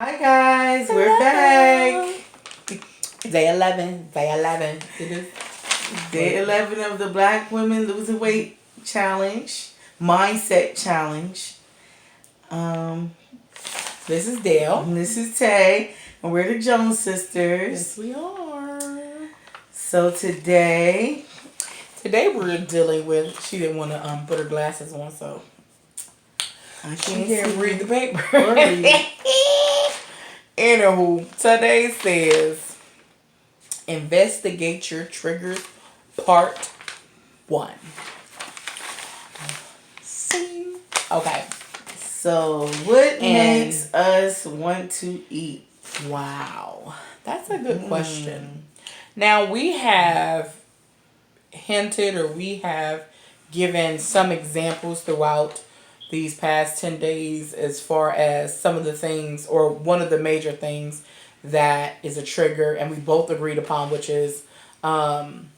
Hi guys, we're back. Day 11. Day 11. It is day 11 of the Black Women Losing Weight Challenge, Mindset Challenge. Um, this is Dale. And this is Tay. And we're the Jones sisters. Yes, we are. So today we're dealing with, she didn't want to put her glasses on, so I can't read the paper. Anywho, today says investigate your triggers, part 1. See? Okay. So, what makes us want to eat? Wow. That's a good question. Now, we have hinted or we have given some examples throughout these past 10 days as far as some of the things or one of the major things that is a trigger and we both agreed upon, which is and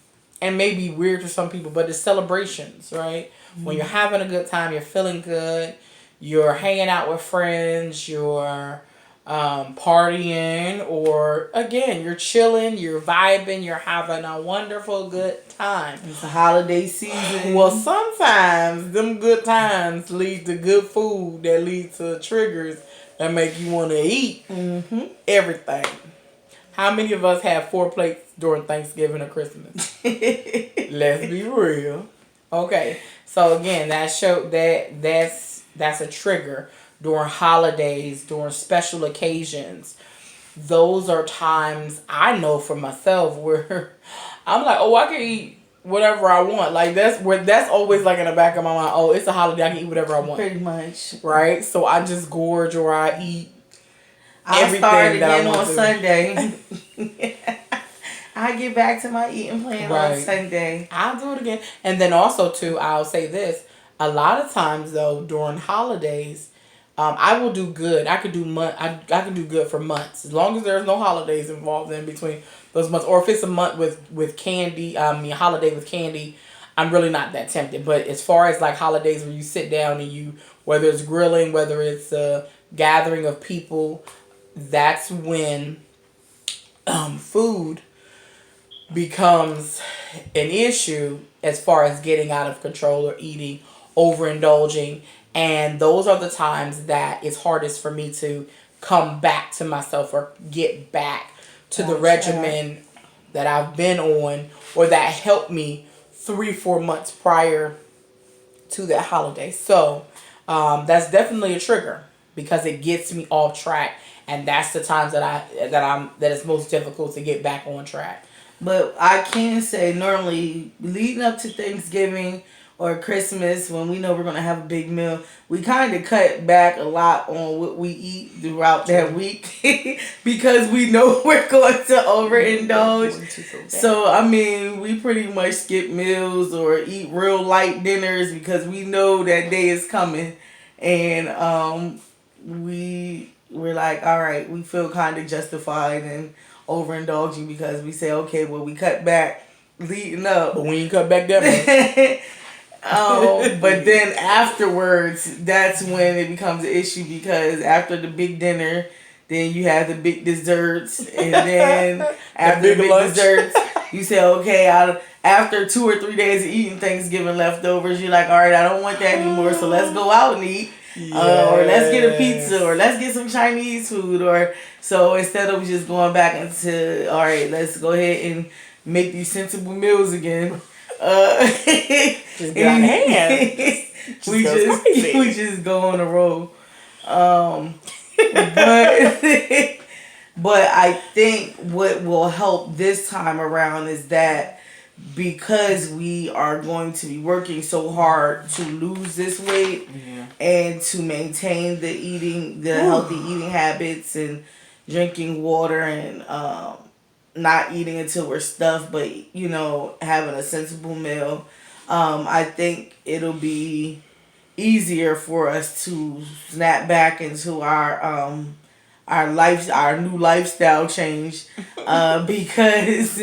maybe weird for some people, but it's celebrations, right? When you're having a good time, you're feeling good, you're hanging out with friends, you're partying, or again, you're chilling, you're vibing, you're having a wonderful good time. It's a holiday season. Well, sometimes them good times lead to good food that lead to triggers that make you want to eat everything. How many of us have 4 plates during Thanksgiving or Christmas? Let's be real. Okay, so again, that's a trigger during holidays, during special occasions. Those are times I know for myself where I'm like, oh, I can eat whatever I want. Like that's always like in the back of my mind. Oh, it's a holiday, I can eat whatever I want. Pretty much, right? So I just gorge or I eat. I'll start again on Sunday. I get back to my eating plan on Sunday. I'll do it again. And then also too, I'll say this. A lot of times though, during holidays, I will do good. I could do I can do good for months. As long as there's no holidays involved in between those months. Or if it's a month with candy, holiday with candy, I'm really not that tempted. But as far as like holidays where you sit down and you, whether it's grilling, whether it's a gathering of people, that's when food becomes an issue as far as getting out of control or eating, overindulging. And those are the times that it's hardest for me to come back to myself or get back to the regimen that I've been on or that helped me 3-4 months prior to that holiday. So that's definitely a trigger because it gets me off track, and that's the times that it's most difficult to get back on track. But I can say normally leading up to Thanksgiving or Christmas, when we know we're going to have a big meal, we kind of cut back a lot on what we eat throughout that week because we know we're going to overindulge. So, I mean, we pretty much skip meals or eat real light dinners because we know that day is coming. And we're like, all right, we feel kind of justified and overindulging because we say, okay, well, we cut back leading up. But when you cut back that much. But then afterwards, that's when it becomes an issue because after the big dinner, then you have the big desserts, and then after the big desserts, you say, okay, after 2 or 3 days of eating Thanksgiving leftovers, you're like, all right, I don't want that anymore, so let's go out and eat. Or let's get a pizza, or let's get some Chinese food, or so instead of just going back into, all right, let's go ahead and make these sensible meals again. Just get out of hand. We just go on a roll. But I think what will help this time around is that because we are going to be working so hard to lose this weight and to maintain the healthy eating habits and drinking water and not eating until we're stuffed, but having a sensible meal, I think it'll be easier for us to snap back into our new lifestyle change because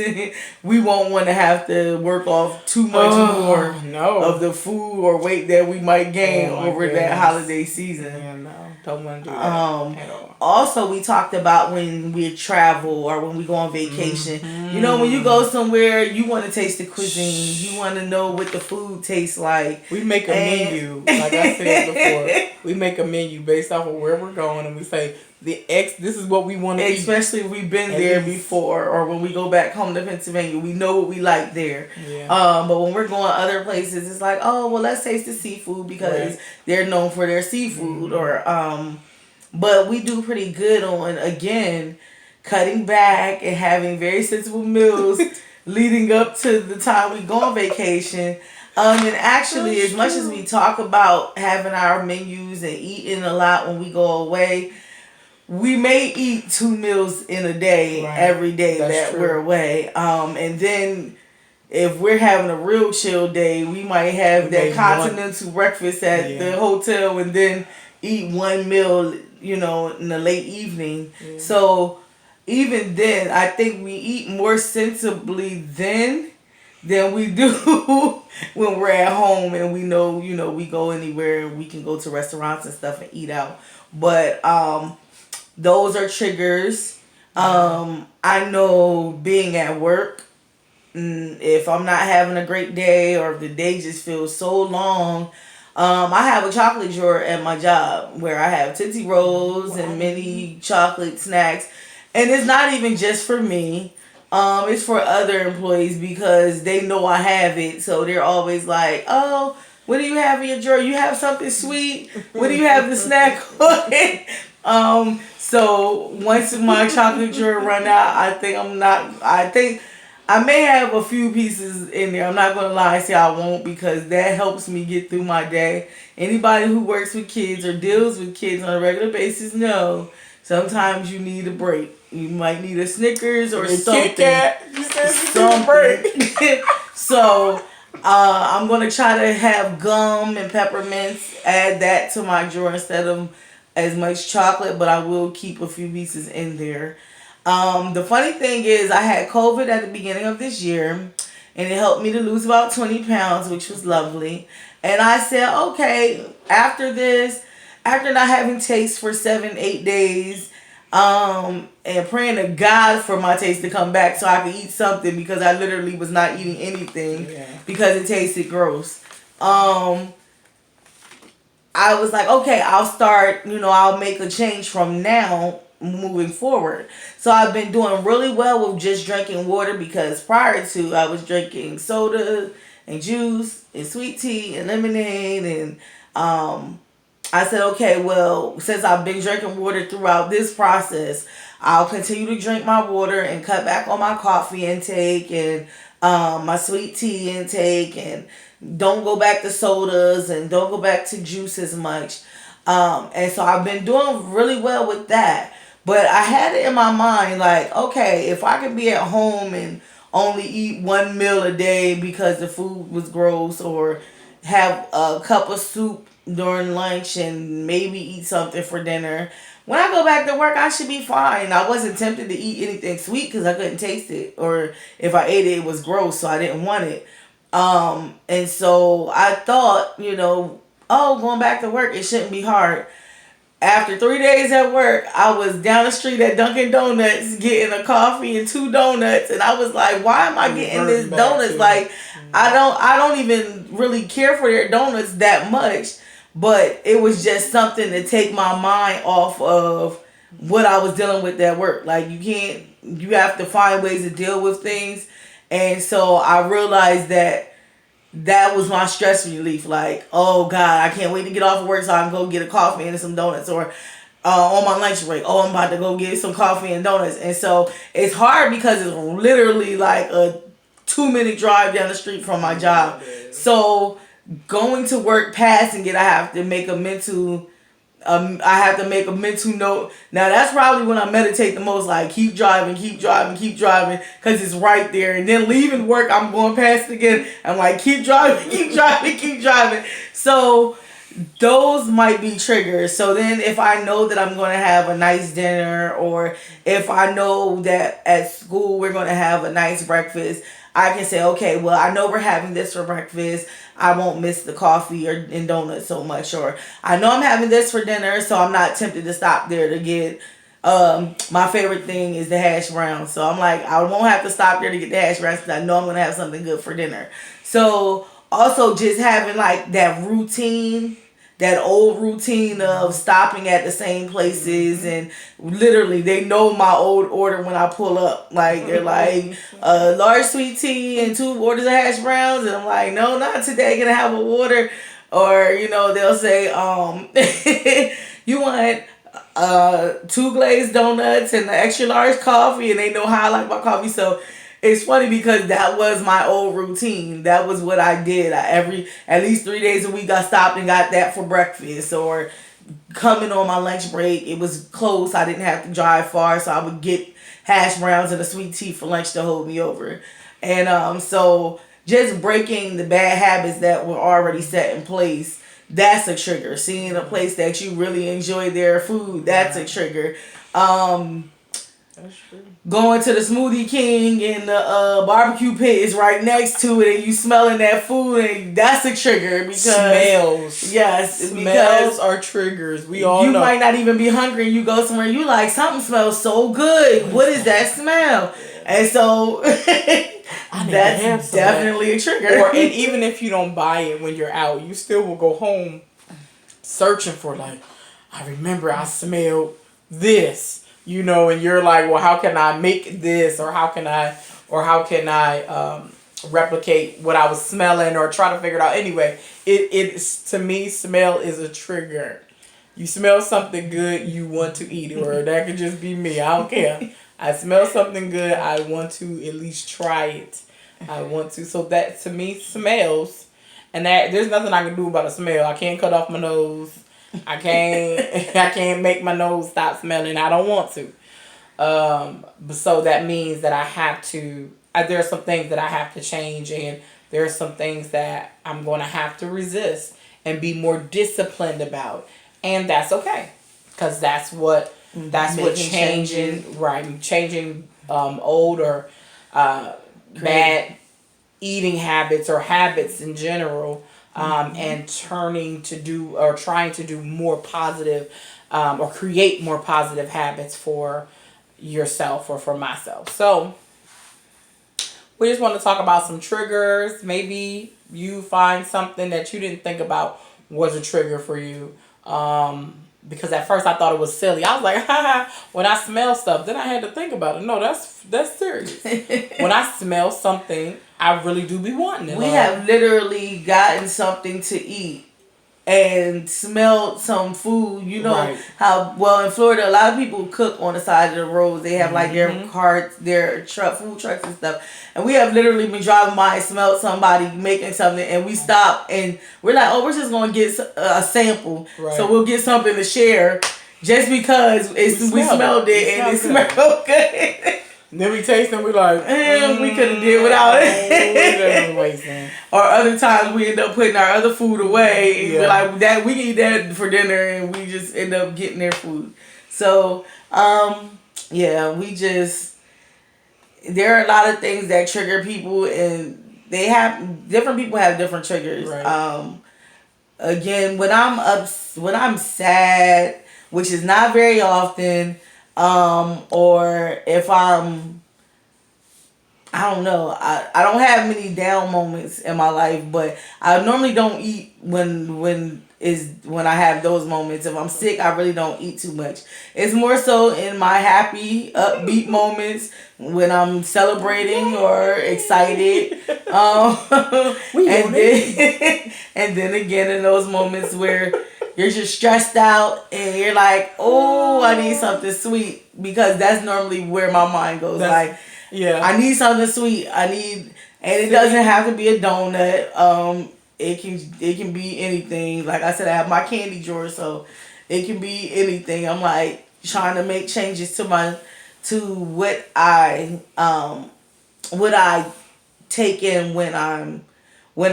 we won't want to have to work off too much more of the food or weight that we might gain over that holiday season. Yeah, no. Don't want to do that at all. Also, we talked about when we travel or when we go on vacation. You know, when you go somewhere, you want to taste the cuisine. You want to know what the food tastes like. We make a menu, like I said before. We make a menu based off of where we're going, and we say this is what we want to eat. Especially if we've been there before, or when we go back home to Pennsylvania, we know what we like there. Yeah. But when we're going other places, it's like, oh well, let's taste the seafood because they're known for their seafood, or But we do pretty good on, again, cutting back and having very sensible meals leading up to the time we go on vacation. And actually, as much as we talk about having our menus and eating a lot when we go away, we may eat 2 meals in a day every day we're away. And then if we're having a real chill day, we might have that continental breakfast at the hotel and then eat 1 meal, in the late evening. Yeah. So even then, I think we eat more sensibly then than we do when we're at home and we know, we go anywhere and we can go to restaurants and stuff and eat out. But those are triggers. I know being at work, if I'm not having a great day or if the day just feels so long, I have a chocolate drawer at my job where I have Tootsie Rolls and many chocolate snacks. And it's not even just for me. It's for other employees because they know I have it. So they're always like, oh, what do you have in your drawer? You have something sweet? What do you have the snack on? So once my chocolate drawer run out, I think I may have a few pieces in there. I'm not going to lie and say I won't because that helps me get through my day. Anybody who works with kids or deals with kids on a regular basis know sometimes you need a break. You might need a Snickers or something. Kit Kat. You said break. So I'm going to try to have gum and peppermints. Add that to my drawer instead of as much chocolate, but I will keep a few pieces in there. The funny thing is I had COVID at the beginning of this year and it helped me to lose about 20 pounds, which was lovely. And I said, okay, after not having taste for 7-8 days, and praying to God for my taste to come back so I could eat something because I literally was not eating anything because it tasted gross. I was like, okay, I'll start, I'll make a change from now moving forward. So I've been doing really well with just drinking water because prior to I was drinking soda and juice and sweet tea and lemonade and I said, okay, well, since I've been drinking water throughout this process, I'll continue to drink my water and cut back on my coffee intake and my sweet tea intake and don't go back to sodas and don't go back to juice as much. And so I've been doing really well with that. But I had it in my mind like, okay, if I could be at home and only eat 1 meal a day because the food was gross or have a cup of soup during lunch and maybe eat something for dinner. When I go back to work, I should be fine. I wasn't tempted to eat anything sweet because I couldn't taste it. Or if I ate it, it was gross, so I didn't want it. And so I thought, going back to work, it shouldn't be hard. After 3 days at work, I was down the street at Dunkin' Donuts getting a coffee and 2 donuts. And I was like, why am I getting this donuts? Like, I don't even really care for their donuts that much. But it was just something to take my mind off of what I was dealing with at work. Like, you have to find ways to deal with things. And so I realized that was my stress relief. Like, oh God, I can't wait to get off of work so I can go get a coffee and some donuts. Or on my lunch break, I'm about to go get some coffee and donuts. And so it's hard because it's literally like a 2-minute drive down the street from my job. So going to work, passing it, I have to make a mental note. Now that's probably when I meditate the most, like keep driving, because it's right there. And then leaving work, I'm going past it again. I'm like, keep driving. So those might be triggers. So then if I know that I'm going to have a nice dinner, or if I know that at school we're going to have a nice breakfast, I can say, okay, well, I know we're having this for breakfast. I won't miss the coffee and donuts so much. Or I know I'm having this for dinner, so I'm not tempted to stop there to get my favorite thing is the hash browns. So I'm like, I won't have to stop there to get the hash browns because I know I'm going to have something good for dinner. So also just having like that routine, that old routine of stopping at the same places, and literally they know my old order when I pull up. Like they're like large sweet tea and 2 orders of hash browns, and I'm like, no, not today. Gonna have a water, or they'll say you want 2 glazed donuts and an extra large coffee, and they know how I like my coffee. So it's funny because that was my old routine. That was what I did. At least 3 days a week I stopped and got that for breakfast, or coming on my lunch break. It was close. I didn't have to drive far, so I would get hash browns and a sweet tea for lunch to hold me over. And so just breaking the bad habits that were already set in place, that's a trigger. Seeing a place that you really enjoy their food, that's a trigger. That's true. Going to the Smoothie King and the barbecue pit is right next to it, and you smelling that food, and that's a trigger because smells. Yes, smells are triggers. We all know. You might not even be hungry, and you go somewhere, you like something smells so good. What is that smell? And so that's definitely a trigger. And even if you don't buy it when you're out, you still will go home searching for, like, I remember I smelled this. And you're like, well, how can I make this, or how can I replicate what I was smelling, or try to figure it out. Anyway, it's to me, smell is a trigger. You smell something good, you want to eat it, or that could just be me. I don't care. I smell something good, I want to at least try it. I want to. So that to me, smells, and that there's nothing I can do about a smell. I can't cut off my nose. I can't make my nose stop smelling. I don't want to. So that means that I have to, there are some things that I have to change, and there are some things that I'm going to have to resist and be more disciplined about. And that's okay. Because that's what changing old or bad eating habits or habits in general, and trying to do more positive, or create more positive habits for yourself or for myself. So we just want to talk about some triggers. Maybe you find something that you didn't think about was a trigger for you. Because at first I thought it was silly. I was like, when I smell stuff, then I had to think about it. No, that's serious. When I smell something, I really do be wanting it. We have literally gotten something to eat and smelled some food. Right. How, well, in Florida, a lot of people cook on the side of the roads. They have like their carts, their food trucks and stuff. And we have literally been driving by and smelled somebody making something, and we stop and we're like, oh, we're just going to get a sample. Right. So we'll get something to share just because we smelled it and it smelled good. And then we taste them, we like, we could have did without it. Or other times we end up putting our other food away, and we're like, that we eat that for dinner, and we just end up getting their food. So, there are a lot of things that trigger people, and different people have different triggers. Right. Again, when I'm sad, which is not very often, or if I don't know, I don't have many down moments in my life, but I normally don't eat when I have those moments. If I'm sick, I really don't eat too much. It's more so in my happy, upbeat moments when I'm celebrating or excited. And then again in those moments where you're just stressed out and you're like, oh, I need something sweet, because that's normally where my mind goes. I need something sweet. And it doesn't have to be a donut. It can be anything. Like I said, I have my candy drawer, so it can be anything. I'm like trying to make changes to what I take in when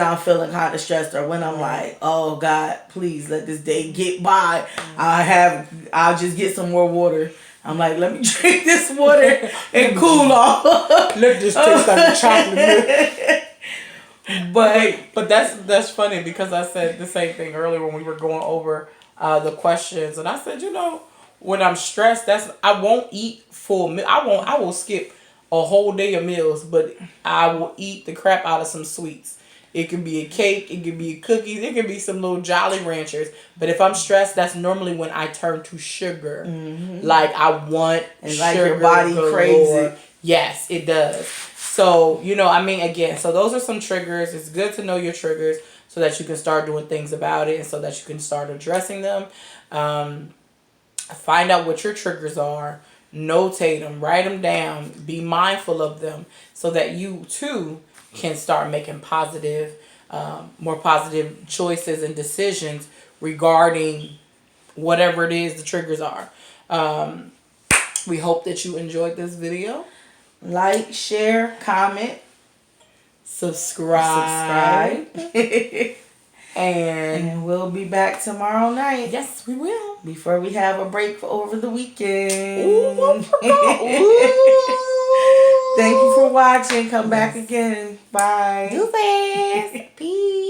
I'm feeling kind of stressed, or when I'm like, oh God, please let this day get by. I'll just get some more water. I'm like, let me drink this water and cool off. Look, this tastes like chocolate milk. But that's funny because I said the same thing earlier when we were going over the questions, and I said, when I'm stressed, I won't eat full meal. I will skip a whole day of meals, but I will eat the crap out of some sweets. It could be a cake, it could be cookies, it could be some little Jolly Ranchers. But if I'm stressed, that's normally when I turn to sugar. Mm-hmm. Like I want and sugar. Like your body craves it. Yes, it does. So, again, so those are some triggers. It's good to know your triggers so that you can start doing things about it and so that you can start addressing them. Find out what your triggers are. Notate them. Write them down. Be mindful of them so that you, too, can start making more positive choices and decisions regarding whatever it is the triggers are. We hope that you enjoyed this video. Like, share, comment, subscribe. And we'll be back tomorrow night. Yes, we will. Before we have a break for over the weekend. Ooh, Thank you for watching. Come back again. Bye. Deuces. Peace.